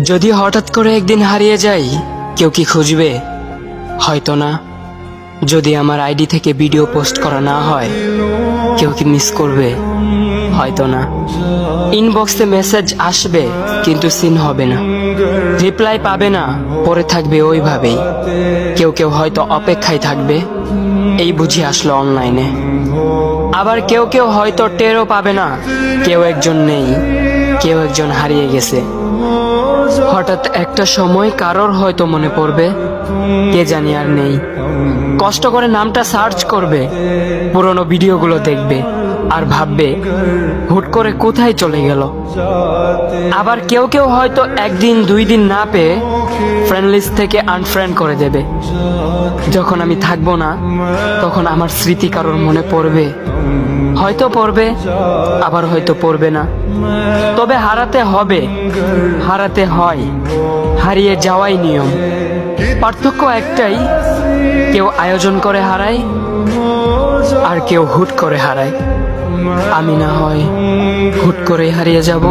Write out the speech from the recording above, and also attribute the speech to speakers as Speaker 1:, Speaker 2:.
Speaker 1: যদি হঠাৎ করে একদিন হারিয়ে যাই, কেউ কি খুঁজবে? হয়তো না। যদি আমার আইডি থেকে ভিডিও পোস্ট করা না হয়, কেউ কি মিস করবে? হয়তো না। ইনবক্সে মেসেজ আসবে কিন্তু সিন হবে না, রিপ্লাই পাবে না, পরে থাকবে ওইভাবেই। কেউ কেউ হয়তো অপেক্ষায় থাকবে, এই বুঝি আসলো অনলাইনে। আবার কেউ কেউ হয়তো টেরও পাবে না, কেউ একজন নেই, কেউ একজন হারিয়ে গেছে। হঠাৎ একটা সময় কারোর হয়তো মনে পড়বে, কে জানি আর নেই। কষ্ট করে নামটা সার্চ করবে, পুরনো ভিডিওগুলো দেখবে আর ভাববে হুট করে কোথায় চলে গেল। আবার কেউ কেউ হয়তো একদিন দুই দিন না পেয়ে ফ্রেন্ড লিস্ট থেকে আনফ্রেন্ড করে দেবে। যখন আমি থাকবো না, তখন আমার স্মৃতি কারোর মনে পড়বে, হয়তো পড়বে, আবার হয়তো পড়বে না। তবে হারাতে হবে, হারাতে হয়, হারিয়ে যাওয়াই নিয়ম। পার্থক্য একটাই, কেউ আয়োজন করে হারায় আর কেউ হুট করে হারায়। আমি না হয় হুট করে হারিয়ে যাব।